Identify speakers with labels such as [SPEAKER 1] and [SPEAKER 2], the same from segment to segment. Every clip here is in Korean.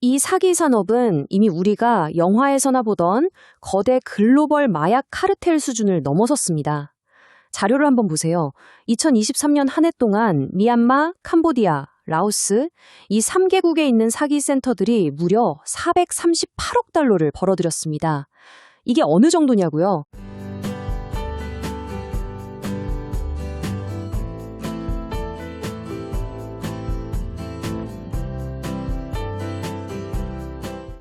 [SPEAKER 1] 이 사기 산업은 이미 우리가 영화에서나 보던 거대 글로벌 마약 카르텔 수준을 넘어섰습니다. 자료를 한번 보세요. 2023년 한 해 동안 미얀마, 캄보디아, 라오스 이 3개국에 있는 사기 센터들이 무려 438억 달러를 벌어들였습니다. 이게 어느 정도냐고요?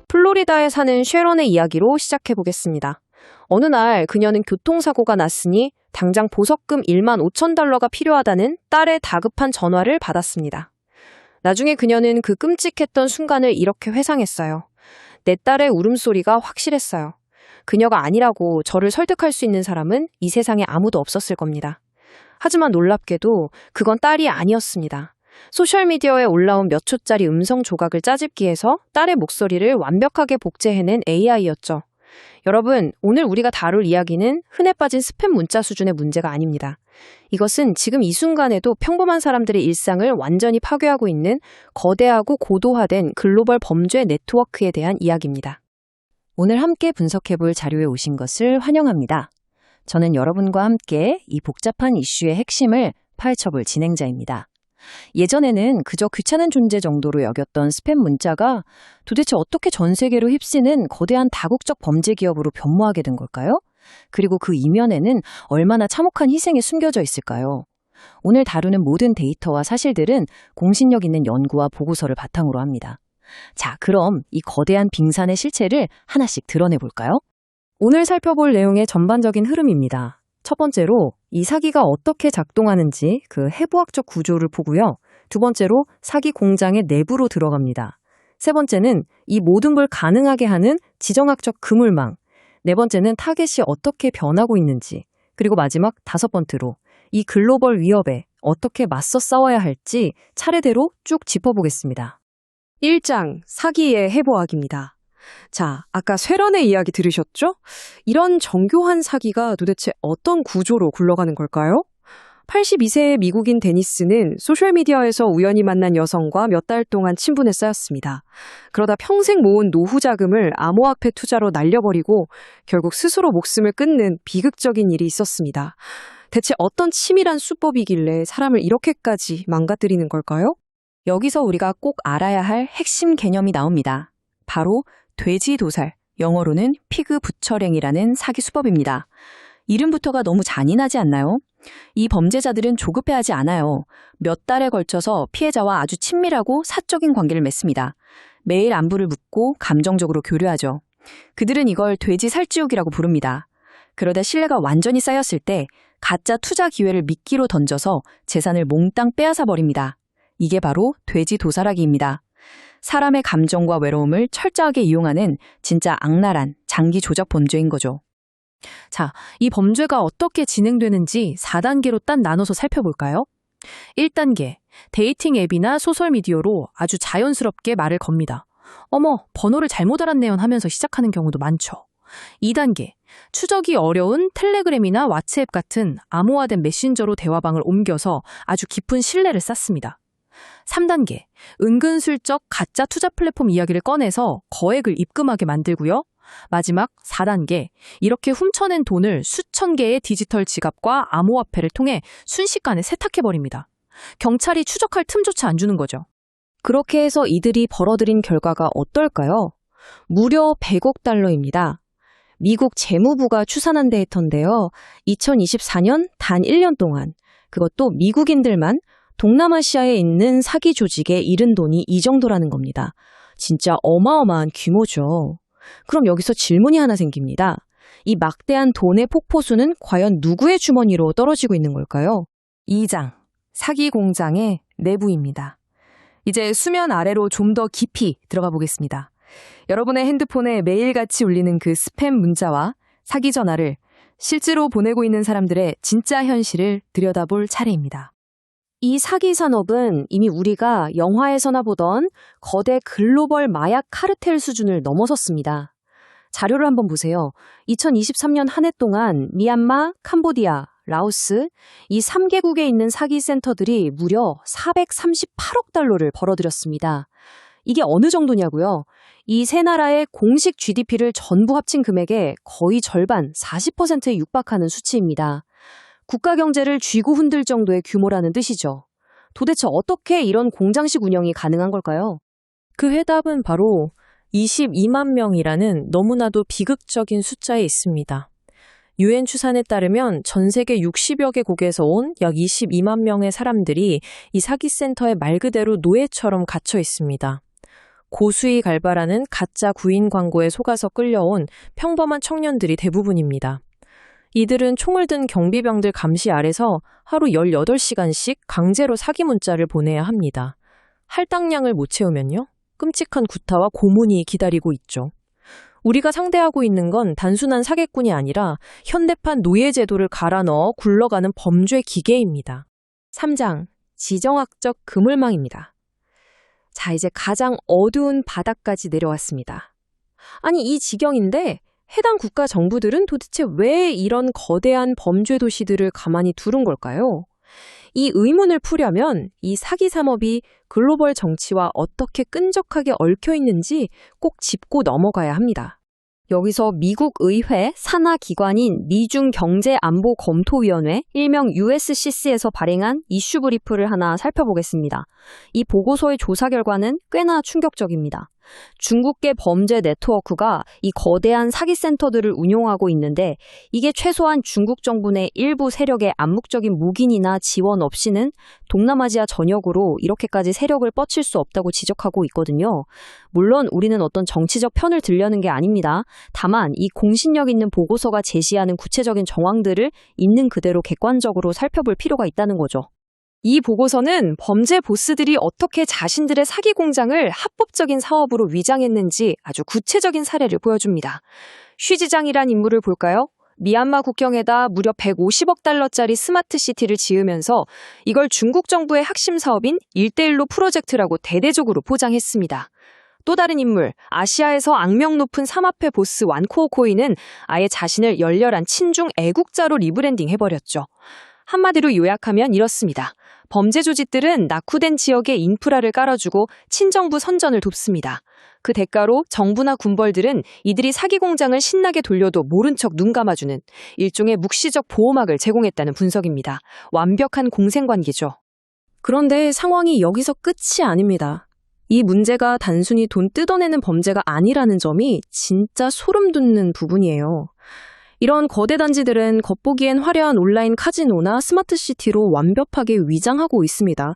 [SPEAKER 1] 플로리다에 사는 쉐런의 이야기로 시작해보겠습니다. 어느 날 그녀는 교통사고가 났으니 당장 보석금 1만 5천 달러가 필요하다는 딸의 다급한 전화를 받았습니다. 나중에 그녀는 그 끔찍했던 순간을 이렇게 회상했어요. 내 딸의 울음소리가 확실했어요. 그녀가 아니라고 저를 설득할 수 있는 사람은 이 세상에 아무도 없었을 겁니다. 하지만 놀랍게도 그건 딸이 아니었습니다. 소셜미디어에 올라온 몇 초짜리 음성 조각을 짜집기해서 딸의 목소리를 완벽하게 복제해낸 AI였죠. 여러분, 오늘 우리가 다룰 이야기는 흔해 빠진 스팸 문자 수준의 문제가 아닙니다. 이것은 지금 이 순간에도 평범한 사람들의 일상을 완전히 파괴하고 있는 거대하고 고도화된 글로벌 범죄 네트워크에 대한 이야기입니다. 오늘 함께 분석해볼 자료에 오신 것을 환영합니다. 저는 여러분과 함께 이 복잡한 이슈의 핵심을 파헤쳐볼 진행자입니다. 예전에는 그저 귀찮은 존재 정도로 여겼던 스팸 문자가 도대체 어떻게 전 세계로 휩쓰는 거대한 다국적 범죄 기업으로 변모하게 된 걸까요? 그리고 그 이면에는 얼마나 참혹한 희생이 숨겨져 있을까요? 오늘 다루는 모든 데이터와 사실들은 공신력 있는 연구와 보고서를 바탕으로 합니다. 자, 그럼 이 거대한 빙산의 실체를 하나씩 드러내볼까요? 오늘 살펴볼 내용의 전반적인 흐름입니다. 첫 번째로 이 사기가 어떻게 작동하는지 그 해부학적 구조를 보고요. 두 번째로 사기 공장의 내부로 들어갑니다. 세 번째는 이 모든 걸 가능하게 하는 지정학적 그물망. 네 번째는 타겟이 어떻게 변하고 있는지. 그리고 마지막 다섯 번째로 이 글로벌 위협에 어떻게 맞서 싸워야 할지 차례대로 쭉 짚어보겠습니다. 1장 사기의 해부학입니다. 자, 아까 쇠런의 이야기 들으셨죠? 이런 정교한 사기가 도대체 어떤 구조로 굴러가는 걸까요? 82세의 미국인 데니스는 소셜미디어에서 우연히 만난 여성과 몇 달 동안 친분에 쌓였습니다. 그러다 평생 모은 노후 자금을 암호화폐 투자로 날려버리고 결국 스스로 목숨을 끊는 비극적인 일이 있었습니다. 대체 어떤 치밀한 수법이길래 사람을 이렇게까지 망가뜨리는 걸까요? 여기서 우리가 꼭 알아야 할 핵심 개념이 나옵니다. 바로 돼지 도살, 영어로는 피그 부처랭이라는 사기 수법입니다. 이름부터가 너무 잔인하지 않나요? 이 범죄자들은 조급해하지 않아요. 몇 달에 걸쳐서 피해자와 아주 친밀하고 사적인 관계를 맺습니다. 매일 안부를 묻고 감정적으로 교류하죠. 그들은 이걸 돼지 살찌우기라고 부릅니다. 그러다 신뢰가 완전히 쌓였을 때 가짜 투자 기회를 미끼로 던져서 재산을 몽땅 빼앗아 버립니다. 이게 바로 돼지 도살하기입니다. 사람의 감정과 외로움을 철저하게 이용하는 진짜 악랄한 장기 조작 범죄인 거죠. 자, 이 범죄가 어떻게 진행되는지 4단계로 딱 나눠서 살펴볼까요? 1단계, 데이팅 앱이나 소셜미디어로 아주 자연스럽게 말을 겁니다. 어머, 번호를 잘못 알았네요 하면서 시작하는 경우도 많죠. 2단계, 추적이 어려운 텔레그램이나 왓츠앱 같은 암호화된 메신저로 대화방을 옮겨서 아주 깊은 신뢰를 쌓습니다. 3단계, 은근슬쩍 가짜 투자 플랫폼 이야기를 꺼내서 거액을 입금하게 만들고요. 마지막 4단계, 이렇게 훔쳐낸 돈을 수천 개의 디지털 지갑과 암호화폐를 통해 순식간에 세탁해버립니다. 경찰이 추적할 틈조차 안 주는 거죠. 그렇게 해서 이들이 벌어들인 결과가 어떨까요? 무려 100억 달러입니다. 미국 재무부가 추산한 데이터인데요. 2024년 단 1년 동안, 그것도 미국인들만 동남아시아에 있는 사기 조직에 잃은 돈이 이 정도라는 겁니다. 진짜 어마어마한 규모죠. 그럼 여기서 질문이 하나 생깁니다. 이 막대한 돈의 폭포수는 과연 누구의 주머니로 떨어지고 있는 걸까요? 2장, 사기 공장의 내부입니다. 이제 수면 아래로 좀 더 깊이 들어가 보겠습니다. 여러분의 핸드폰에 매일같이 울리는 그 스팸 문자와 사기 전화를 실제로 보내고 있는 사람들의 진짜 현실을 들여다볼 차례입니다. 이 사기 산업은 이미 우리가 영화에서나 보던 거대 글로벌 마약 카르텔 수준을 넘어섰습니다. 자료를 한번 보세요. 2023년 한 해 동안 미얀마, 캄보디아, 라오스 이 3개국에 있는 사기 센터들이 무려 438억 달러를 벌어들였습니다. 이게 어느 정도냐고요? 이 세 나라의 공식 GDP를 전부 합친 금액의 거의 절반, 40%에 육박하는 수치입니다. 국가 경제를 쥐고 흔들 정도의 규모라는 뜻이죠. 도대체 어떻게 이런 공장식 운영이 가능한 걸까요?
[SPEAKER 2] 그 해답은 바로 22만 명이라는 너무나도 비극적인 숫자에 있습니다. 유엔 추산에 따르면 전 세계 60여 개국에서 온 약 22만 명의 사람들이 이 사기센터에 말 그대로 노예처럼 갇혀 있습니다. 고수익 알바라는 가짜 구인 광고에 속아서 끌려온 평범한 청년들이 대부분입니다. 이들은 총을 든 경비병들 감시 아래서 하루 18시간씩 강제로 사기 문자를 보내야 합니다. 할당량을 못 채우면요? 끔찍한 구타와 고문이 기다리고 있죠. 우리가 상대하고 있는 건 단순한 사기꾼이 아니라 현대판 노예제도를 갈아 넣어 굴러가는 범죄 기계입니다.
[SPEAKER 1] 3장, 지정학적 그물망입니다. 자, 이제 가장 어두운 바닥까지 내려왔습니다. 아니, 이 지경인데 해당 국가 정부들은 도대체 왜 이런 거대한 범죄 도시들을 가만히 두른 걸까요? 이 의문을 풀려면 이 사기 산업이 글로벌 정치와 어떻게 끈적하게 얽혀 있는지 꼭 짚고 넘어가야 합니다. 여기서 미국 의회 산하 기관인 미중경제안보검토위원회 일명 USCC에서 발행한 이슈 브리프를 하나 살펴보겠습니다. 이 보고서의 조사 결과는 꽤나 충격적입니다. 중국계 범죄 네트워크가 이 거대한 사기 센터들을 운용하고 있는데 이게 최소한 중국 정부 내 일부 세력의 암묵적인 묵인이나 지원 없이는 동남아시아 전역으로 이렇게까지 세력을 뻗칠 수 없다고 지적하고 있거든요. 물론 우리는 어떤 정치적 편을 들려는 게 아닙니다. 다만 이 공신력 있는 보고서가 제시하는 구체적인 정황들을 있는 그대로 객관적으로 살펴볼 필요가 있다는 거죠. 이 보고서는 범죄 보스들이 어떻게 자신들의 사기 공장을 합법적인 사업으로 위장했는지 아주 구체적인 사례를 보여줍니다. 쉬지장이란 인물을 볼까요? 미얀마 국경에다 무려 150억 달러짜리 스마트 시티를 지으면서 이걸 중국 정부의 핵심 사업인 1:1로 프로젝트라고 대대적으로 포장했습니다. 또 다른 인물, 아시아에서 악명 높은 사마페 보스 완코오코이는 아예 자신을 열렬한 친중 애국자로 리브랜딩 해버렸죠. 한마디로 요약하면 이렇습니다. 범죄 조직들은 낙후된 지역에 인프라를 깔아주고 친정부 선전을 돕습니다. 그 대가로 정부나 군벌들은 이들이 사기 공장을 신나게 돌려도 모른 척 눈 감아주는 일종의 묵시적 보호막을 제공했다는 분석입니다. 완벽한 공생관계죠.
[SPEAKER 2] 그런데 상황이 여기서 끝이 아닙니다. 이 문제가 단순히 돈 뜯어내는 범죄가 아니라는 점이 진짜 소름 돋는 부분이에요. 이런 거대 단지들은 겉보기엔 화려한 온라인 카지노나 스마트시티로 완벽하게 위장하고 있습니다.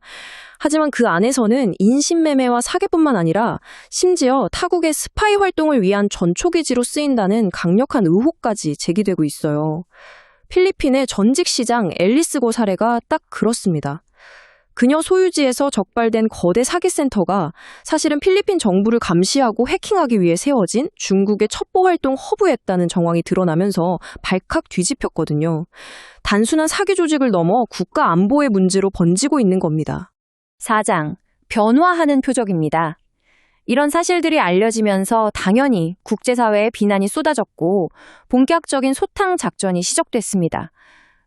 [SPEAKER 2] 하지만 그 안에서는 인신매매와 사기뿐만 아니라 심지어 타국의 스파이 활동을 위한 전초기지로 쓰인다는 강력한 의혹까지 제기되고 있어요. 필리핀의 전직시장 앨리스고 사례가 딱 그렇습니다. 그녀 소유지에서 적발된 거대 사기센터가 사실은 필리핀 정부를 감시하고 해킹하기 위해 세워진 중국의 첩보활동 허브였다는 정황이 드러나면서 발칵 뒤집혔거든요. 단순한 사기 조직을 넘어 국가 안보의 문제로 번지고 있는 겁니다.
[SPEAKER 1] 4장, 변화하는 표적입니다. 이런 사실들이 알려지면서 당연히 국제사회의 비난이 쏟아졌고 본격적인 소탕 작전이 시작됐습니다.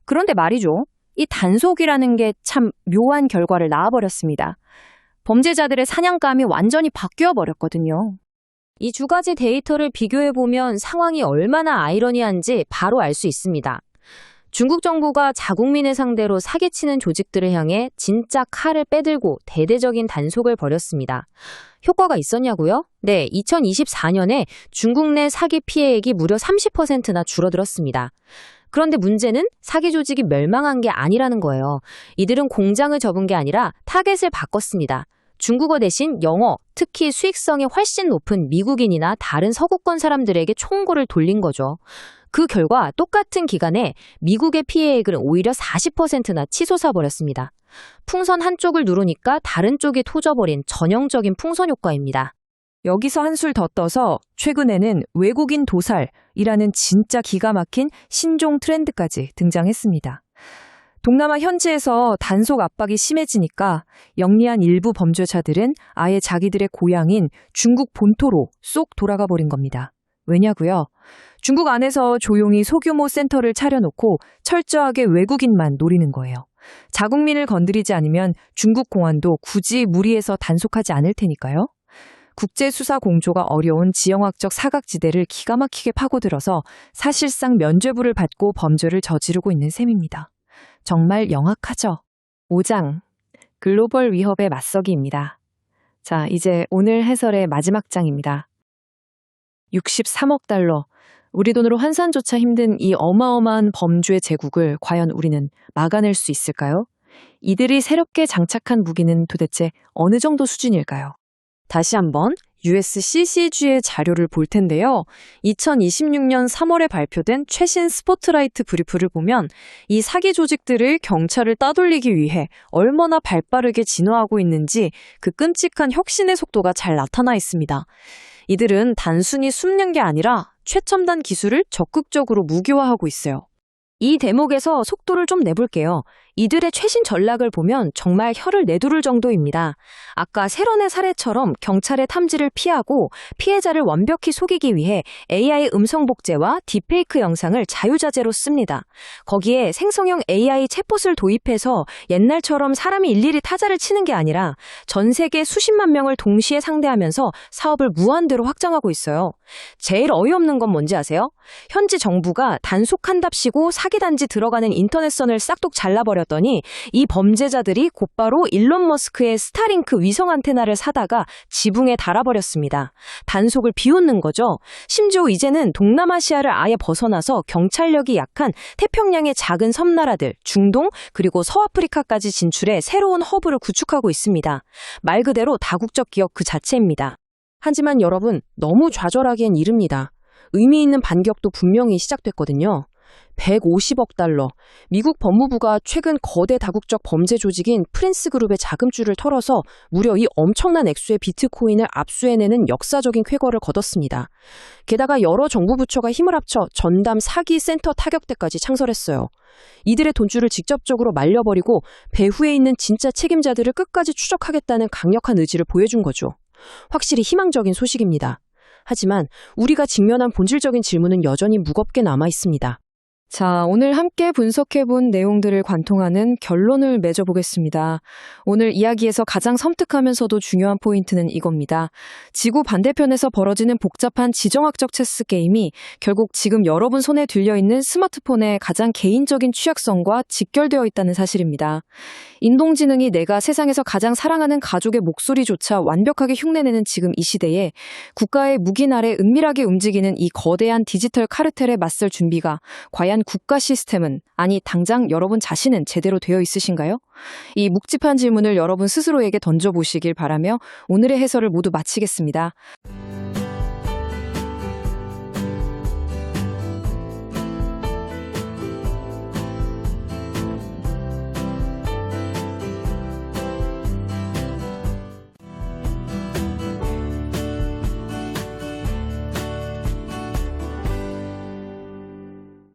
[SPEAKER 1] 그런데 말이죠. 이 단속이라는 게 참 묘한 결과를 낳아버렸습니다. 범죄자들의 사냥감이 완전히 바뀌어버렸거든요. 이 두 가지 데이터를 비교해보면 상황이 얼마나 아이러니한지 바로 알 수 있습니다. 중국 정부가 자국민을 상대로 사기치는 조직들을 향해 진짜 칼을 빼들고 대대적인 단속을 벌였습니다. 효과가 있었냐고요? 네, 2024년에 중국 내 사기 피해액이 무려 30%나 줄어들었습니다. 그런데 문제는 사기 조직이 멸망한 게 아니라는 거예요. 이들은 공장을 접은 게 아니라 타겟을 바꿨습니다. 중국어 대신 영어, 특히 수익성이 훨씬 높은 미국인이나 다른 서구권 사람들에게 총구를 돌린 거죠. 그 결과 똑같은 기간에 미국의 피해액은 오히려 40%나 치솟아버렸습니다. 풍선 한쪽을 누르니까 다른 쪽이 토져버린 전형적인 풍선 효과입니다.
[SPEAKER 2] 여기서 한술 더 떠서 최근에는 외국인 도살이라는 진짜 기가 막힌 신종 트렌드까지 등장했습니다. 동남아 현지에서 단속 압박이 심해지니까 영리한 일부 범죄자들은 아예 자기들의 고향인 중국 본토로 쏙 돌아가 버린 겁니다. 왜냐고요? 중국 안에서 조용히 소규모 센터를 차려놓고 철저하게 외국인만 노리는 거예요. 자국민을 건드리지 않으면 중국 공안도 굳이 무리해서 단속하지 않을 테니까요.
[SPEAKER 1] 국제수사 공조가 어려운 지형학적 사각지대를 기가 막히게 파고들어서 사실상 면죄부를 받고 범죄를 저지르고 있는 셈입니다. 정말 영악하죠. 5장, 글로벌 위협에 맞서기입니다. 자, 이제 오늘 해설의 마지막 장입니다. 63억 달러. 우리 돈으로 환산조차 힘든 이 어마어마한 범죄 제국을 과연 우리는 막아낼 수 있을까요? 이들이 새롭게 장착한 무기는 도대체 어느 정도 수준일까요? 다시 한번 USCCG의 자료를 볼 텐데요. 2026년 3월에 발표된 최신 스포트라이트 브리프를 보면 이 사기 조직들을 경찰을 따돌리기 위해 얼마나 발빠르게 진화하고 있는지 그 끔찍한 혁신의 속도가 잘 나타나 있습니다. 이들은 단순히 숨는 게 아니라 최첨단 기술을 적극적으로 무기화하고 있어요. 이 대목에서 속도를 좀 내볼게요. 이들의 최신 전략을 보면 정말 혀를 내두를 정도입니다. 아까 세런의 사례처럼 경찰의 탐지를 피하고 피해자를 완벽히 속이기 위해 AI 음성 복제와 딥페이크 영상을 자유자재로 씁니다. 거기에 생성형 AI 챗봇을 도입해서 옛날처럼 사람이 일일이 타자를 치는 게 아니라 전 세계 수십만 명을 동시에 상대하면서 사업을 무한대로 확장하고 있어요. 제일 어이없는 건 뭔지 아세요? 현지 정부가 단속한답시고 사기단지 들어가는 인터넷선을 싹둑 잘라버렸더니 이 범죄자들이 곧바로 일론 머스크의 스타링크 위성 안테나를 사다가 지붕에 달아버렸습니다. 단속을 비웃는 거죠. 심지어 이제는 동남아시아를 아예 벗어나서 경찰력이 약한 태평양의 작은 섬나라들, 중동 그리고 서아프리카까지 진출해 새로운 허브를 구축하고 있습니다. 말 그대로 다국적 기업 그 자체입니다. 하지만 여러분, 너무 좌절하기엔 이릅니다. 의미 있는 반격도 분명히 시작됐거든요. 150억 달러. 미국 법무부가 최근 거대 다국적 범죄 조직인 프린스 그룹의 자금줄을 털어서 무려 이 엄청난 액수의 비트코인을 압수해내는 역사적인 쾌거를 거뒀습니다. 게다가 여러 정부 부처가 힘을 합쳐 전담 사기 센터 타격대까지 창설했어요. 이들의 돈줄을 직접적으로 말려버리고 배후에 있는 진짜 책임자들을 끝까지 추적하겠다는 강력한 의지를 보여준 거죠. 확실히 희망적인 소식입니다. 하지만 우리가 직면한 본질적인 질문은 여전히 무겁게 남아 있습니다. 자, 오늘 함께 분석해본 내용들을 관통하는 결론을 맺어보겠습니다. 오늘 이야기에서 가장 섬뜩하면서도 중요한 포인트는 이겁니다. 지구 반대편에서 벌어지는 복잡한 지정학적 체스 게임이 결국 지금 여러분 손에 들려있는 스마트폰의 가장 개인적인 취약성과 직결되어 있다는 사실입니다. 인공지능이 내가 세상에서 가장 사랑하는 가족의 목소리조차 완벽하게 흉내내는 지금 이 시대에 국가의 묵인 아래 은밀하게 움직이는 이 거대한 디지털 카르텔에 맞설 준비가 과연 국가 시스템은, 아니 당장 여러분 자신은 제대로 되어 있으신가요? 이 묵직한 질문을 여러분 스스로에게 던져보시길 바라며 오늘의 해설을 모두 마치겠습니다.